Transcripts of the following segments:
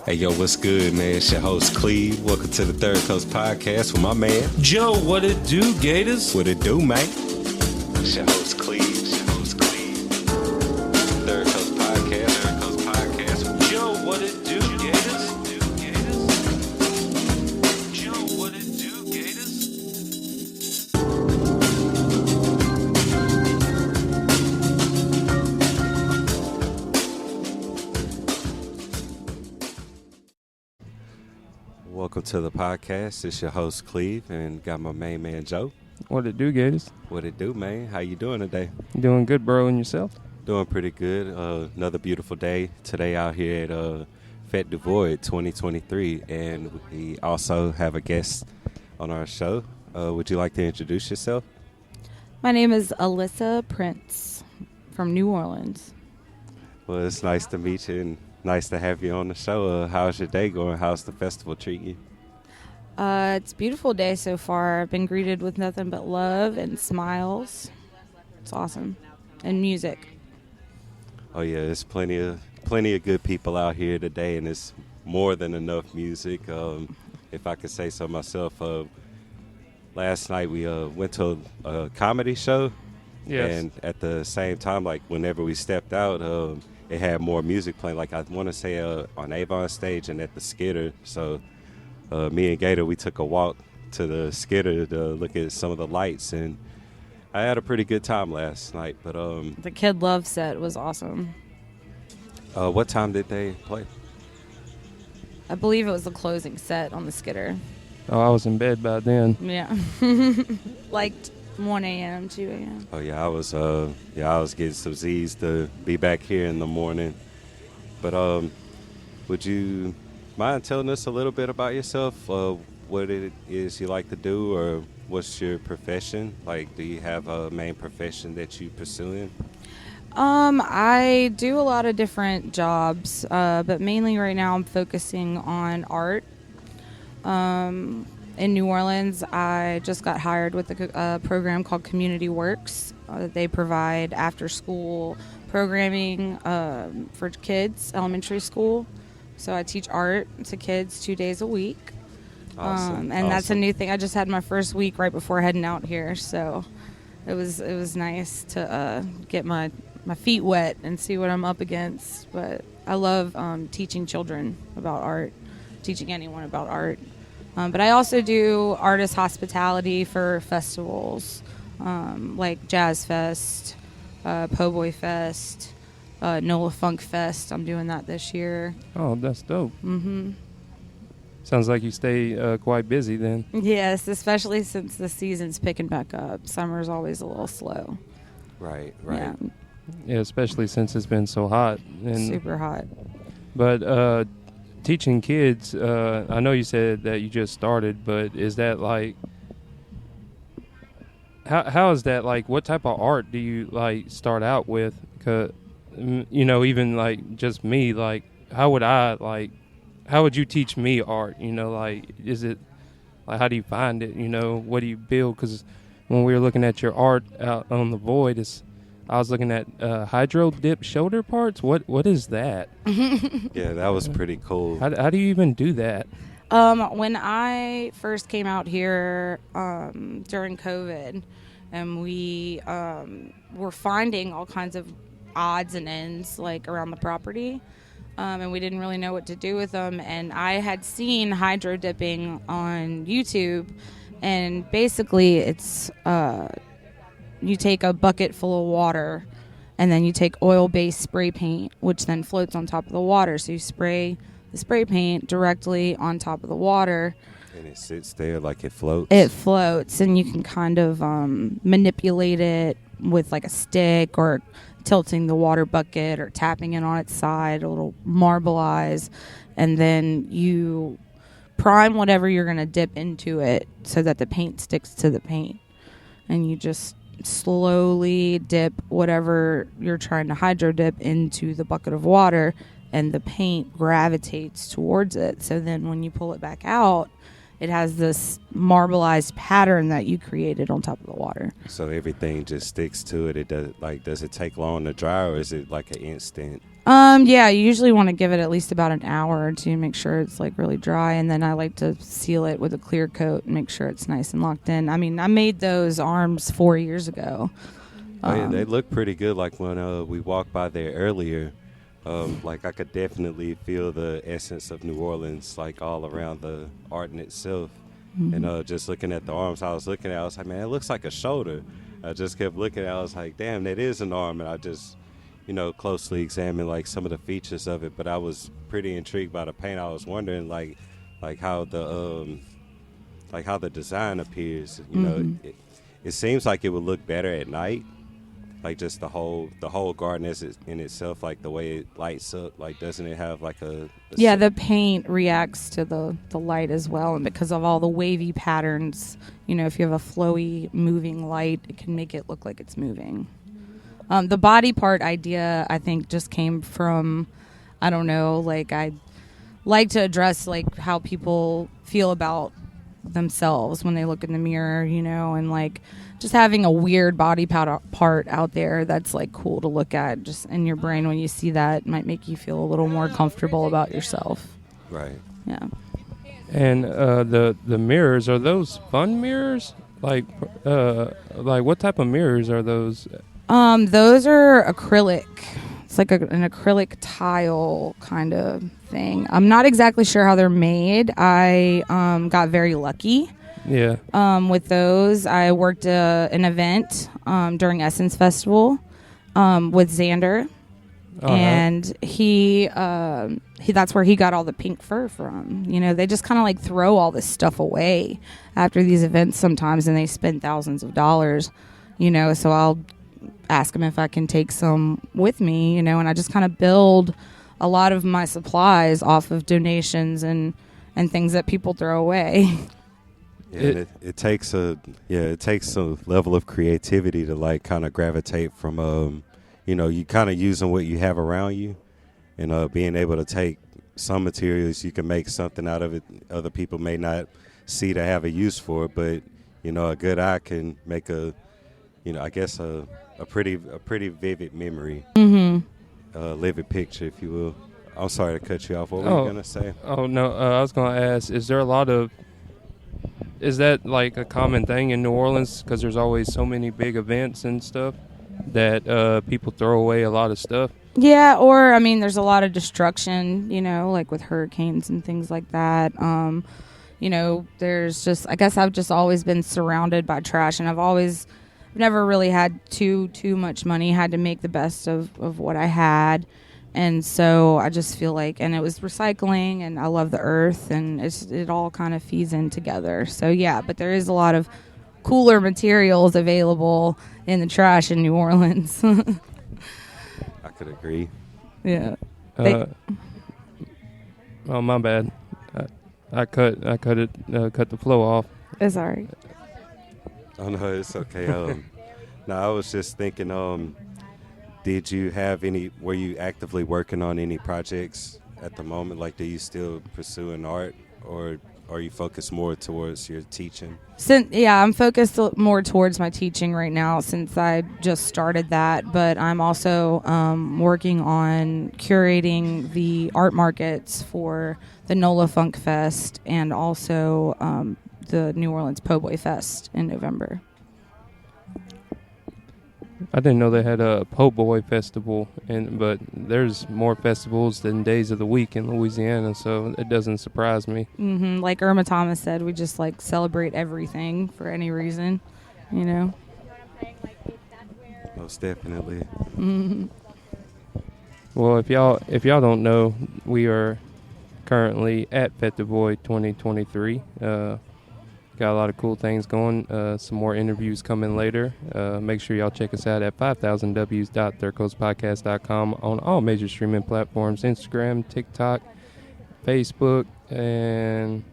Hey, yo, what's good, man? It's your host, Cleve. Welcome to the Third Coast Podcast with my man, Joe. What it do, Gators? What it do, man? It's your host, Cleve. Third Coast Podcast. Joe, what it do, Gators? Joe, what it do, Gators? Welcome to the podcast. It's your host, Cleve, and got my main man, Joe. What it do, Gators? What it do, man? How you doing today? Doing good, bro, and yourself? Doing pretty good. Another beautiful day today out here at Fete Du Void 2023, and we also have a guest on our show. Would you like to introduce yourself? My name is Alissa Prince from New Orleans. Well, it's nice to meet you and nice to have you on the show. How's your day going? How's the festival treating you? It's a beautiful day so far. I've been greeted with nothing but love and smiles. It's awesome. And music. Oh yeah, there's plenty of good people out here today, and it's more than enough music. If I could say so myself, last night we went to a comedy show. Yes. And at the same time, like whenever we stepped out, it had more music playing. Like I want to say on Avon stage and at the Skitter. So me and Gator, we took a walk to the Skitter to look at some of the lights, and I had a pretty good time last night. But The Kid Love set was awesome. what time did they play? I believe it was the closing set on the Skitter. Oh, I was in bed by then. Yeah. Like 1 a.m., 2 a.m. Oh yeah, I was getting some Z's to be back here in the morning. But would you mind telling us a little bit about yourself? What it is you like to do, or what's your profession? Like, do you have a main profession that you pursuing? I do a lot of different jobs, but mainly right now I'm focusing on art. In New Orleans, I just got hired with a program called Community Works. They provide after-school programming for kids, elementary school. So I teach art to kids 2 days a week. Awesome. And that's a new thing. I just had my first week right before heading out here, so it was nice to get my feet wet and see what I'm up against. But I love teaching children about art, teaching anyone about art. But I also do artist hospitality for festivals like Jazz Fest, Po' Boy Fest, NOLA Funk Fest. I'm doing that this year. Oh, that's dope. Mm-hmm. Sounds like you stay quite busy then. Yes, especially since the season's picking back up. Summer's always a little slow. Right. Yeah, Yeah, especially since it's been so hot. And super hot. But teaching kids, I know you said that you just started, but is that like, how is that like, what type of art do you like start out with? 'Cause, even like just me, like how would you teach me art? Like, is it like, how do you find it? What do you build? Because when we were looking at your art out on the Void, I was looking at hydro dip shoulder parts. What is that? Yeah, that was pretty cool. How do you even do that? When I first came out here during COVID, and we were finding all kinds of odds and ends like around the property, and we didn't really know what to do with them. And I had seen hydro dipping on YouTube, and basically it's you take a bucket full of water, and then you take oil-based spray paint, which then floats on top of the water. So you spray the spray paint directly on top of the water. And it sits there like it floats? It floats, and you can kind of manipulate it with like a stick, or tilting the water bucket, or tapping it on its side, a little marbleize. And then you prime whatever you're going to dip into it so that the paint sticks to the paint. And you just slowly dip whatever you're trying to hydro dip into the bucket of water, and the paint gravitates towards it. So then when you pull it back out, it has this marbleized pattern that you created on top of the water. So everything just sticks to it. Does it take long to dry, or is it like an instant? Yeah, you usually want to give it at least about an hour to make sure it's like really dry, and then I like to seal it with a clear coat and make sure it's nice and locked in. I mean, I made those arms 4 years ago. They look pretty good. Like when we walked by there earlier, like I could definitely feel the essence of New Orleans, like all around the art in itself. Mm-hmm. And just looking at the arms, I was like, man, it looks like a shoulder. I just kept looking at it. I was like, damn, that is an arm. And I just, closely examined like some of the features of it. But I was pretty intrigued by the paint. I was wondering like how the design appears. It seems like it would look better at night. Like just the whole garden as in itself, like the way it lights up, like doesn't it have like yeah, the paint reacts to the light as well, and because of all the wavy patterns, if you have a flowy moving light, it can make it look like it's moving. The body part idea, I think, just came from, I don't know, like I like to address like how people feel about themselves when they look in the mirror, and like just having a weird body part out there that's like cool to look at just in your brain when you see that might make you feel a little more comfortable about yourself. Right. Yeah. And the mirrors, are those fun mirrors? Like what type of mirrors are those? Those are acrylic. It's like an acrylic tile kind of thing. I'm not exactly sure how they're made. I got very lucky. Yeah. With those, I worked an event during Essence Festival with Xander, and he that's where he got all the pink fur from. They just kind of like throw all this stuff away after these events sometimes, and they spend thousands of dollars. So I'll ask him if I can take some with me, and I just kind of build a lot of my supplies off of donations and things that people throw away. Yeah, it takes a level of creativity to like kind of gravitate from you kind of using what you have around you, and being able to take some materials, you can make something out of it other people may not see to have a use for it, but a good eye can make a pretty vivid memory, livid picture, if you will. I'm sorry to cut you off. What were you gonna say? Oh no, I was gonna ask: is that like a common thing in New Orleans? Because there's always so many big events and stuff that people throw away a lot of stuff. Yeah, or I mean, there's a lot of destruction, like with hurricanes and things like that. There's just, I guess I've just always been surrounded by trash, and I've never really had too much money. Had to make the best of what I had. And so I just feel like, and it was recycling, and I love the earth, and it all kind of feeds in together. So yeah, but there is a lot of cooler materials available in the trash in New Orleans. I could agree. Yeah. Oh, my bad. I cut the flow off. It's all right. Oh no, it's okay. No, I was just thinking. Did you have were you actively working on any projects at the moment? Like, do you still pursue an art, or are you focused more towards your teaching? I'm focused more towards my teaching right now since I just started that. But I'm also working on curating the art markets for the NOLA Funk Fest and also the New Orleans Po' Boy Fest in November. I didn't know they had a Po' Boy festival, but there's more festivals than days of the week in Louisiana, so it doesn't surprise me. Mm-hmm. Like Irma Thomas said, we just like celebrate everything for any reason, Most definitely. Mm-hmm. Well, if y'all don't know, we are currently at Fete Du Void 2023. Got a lot of cool things going. Some more interviews coming later. Make sure y'all check us out at 5000ws.thirdcoastpodcast.com on all major streaming platforms: Instagram, TikTok, Facebook, and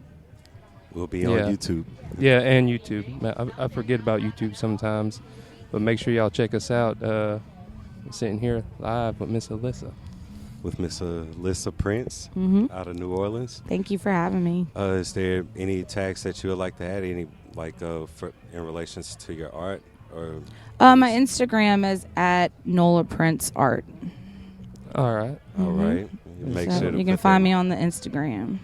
we'll be on YouTube. Yeah, and YouTube. I forget about YouTube sometimes, but make sure y'all check us out. Sitting here live with Miss Alissa. With Miss Alissa Prince out of New Orleans. Thank you for having me. Is there any tags that you would like to add? Any in relations to your art, or my Instagram is at NOLA Prince Art. All right. All right. Make So sure to you can put find that- me on the Instagram.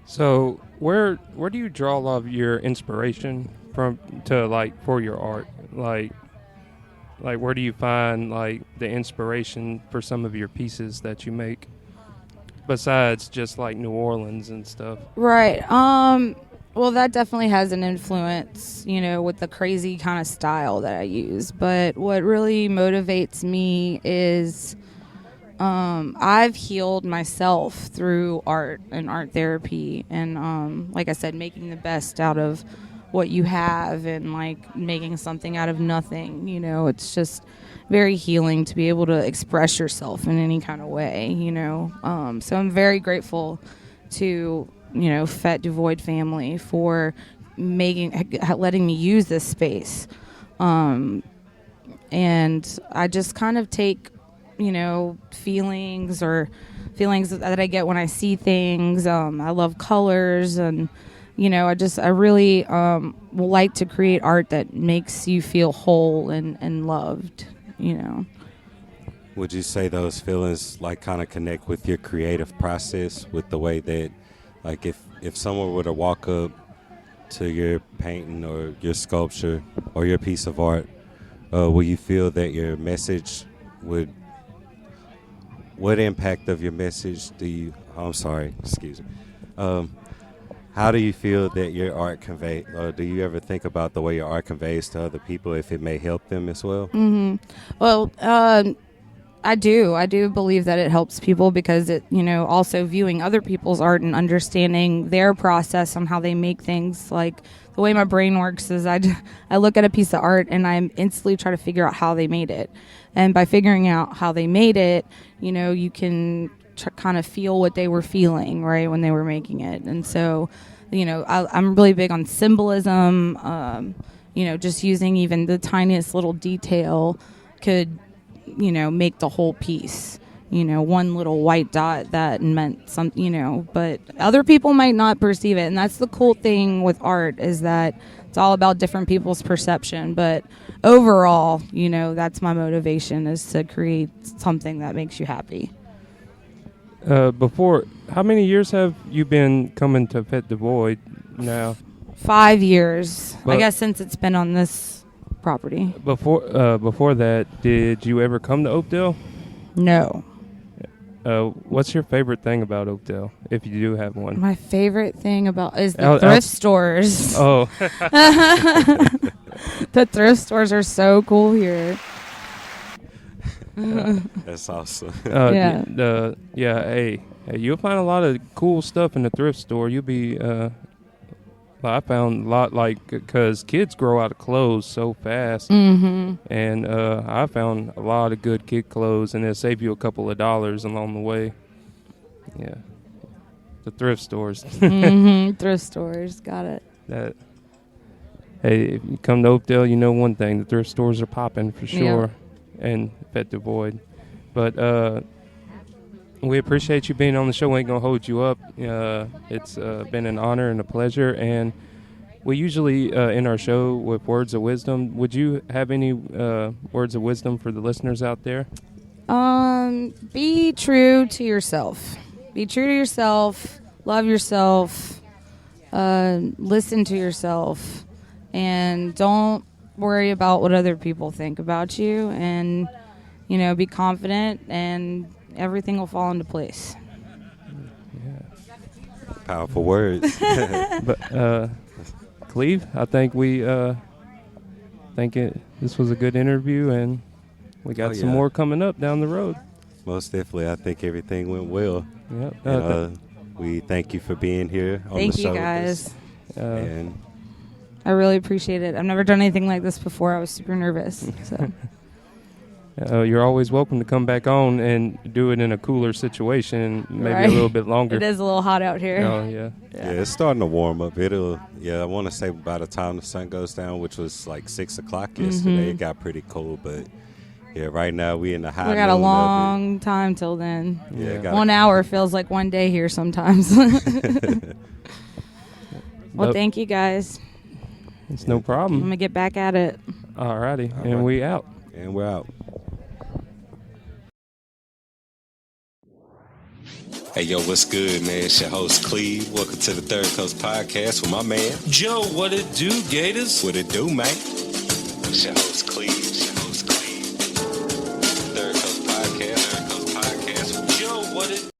So where do you draw a lot of your inspiration from to like for your art? Like where do you find like the inspiration for some of your pieces that you make? Besides just like New Orleans and stuff. Right. Well, that definitely has an influence, with the crazy kind of style that I use. But what really motivates me is I've healed myself through art and art therapy. And like I said, making the best out of what you have and like making something out of nothing. It's just very healing to be able to express yourself in any kind of way, So I'm very grateful to Fete Du Void family for letting me use this space. And I just kind of take, feelings that I get when I see things. I love colors and, I really like to create art that makes you feel whole and loved, Would you say those feelings like kind of connect with your creative process with the way that, like if someone were to walk up to your painting or your sculpture or your piece of art, will you feel that your message what impact of your message excuse me. How do you feel that your art convey, or do you ever think about the way your art conveys to other people, if it may help them as well? Mm-hmm. Well, I do believe that it helps people because it, also viewing other people's art and understanding their process on how they make things. Like the way my brain works is I look at a piece of art and I instantly try to figure out how they made it. And by figuring out how they made it, you can kind of feel what they were feeling, right, when they were making it. And so, I'm really big on symbolism. Just using even the tiniest little detail could make the whole piece. One little white dot that meant something, but other people might not perceive it. And that's the cool thing with art is that it's all about different people's perception. But overall, that's my motivation is to create something that makes you happy. How many years have you been coming to Fete Du Void now? 5 years, I But- guess, since it's been on this property. Before that, did you ever come to Oakdale? No. What's your favorite thing about Oakdale, if you do have one? My favorite thing is the Out- thrift out- stores. Oh, The thrift stores are so cool here. That's awesome. Yeah. Hey, you'll find a lot of cool stuff in the thrift store. You'll be, I found a lot, because kids grow out of clothes so fast. Mm-hmm. And I found a lot of good kid clothes, and it'll save you a couple of dollars along the way. Yeah. The thrift stores. Mm-hmm. Thrift stores. Got it. Hey, if you come to Oakdale, you know one thing. The thrift stores are popping for sure. And Fete Du Void. But we appreciate you being on the show. We ain't going to hold you up. It's been an honor and a pleasure. And we usually end our show with words of wisdom. Would you have any words of wisdom for the listeners out there? Be true to yourself. Be true to yourself. Love yourself. Listen to yourself. And don't worry about what other people think about you. And, be confident and everything will fall into place. Powerful words. But Cleve, I think this was a good interview, and we got some more coming up down the road. Most definitely. I think everything went well. Yep. And, we thank you for being here on Thank the show you, with us. guys. And I really appreciate it. I've never done anything like this before. I was super nervous. So you're always welcome to come back on and do it in a cooler situation, maybe Right. a little bit longer. It is a little hot out here. Oh, yeah. yeah, it's starting to warm up. I want to say by the time the sun goes down, which was like 6 o'clock yesterday, it got pretty cold. But yeah, right now we in the high We got a noon of it. long time till then. Yeah, got 1 hour feels like one day here sometimes. Well, But- thank you guys. It's no I'm problem. gonna get back at it. Alrighty, All and right. we out. And we're out. Hey, yo, what's good, man? It's your host, Cleve. Welcome to the Third Coast Podcast with my man. Joe, what it do, Gators? What it do, man? It's your host, Cleve.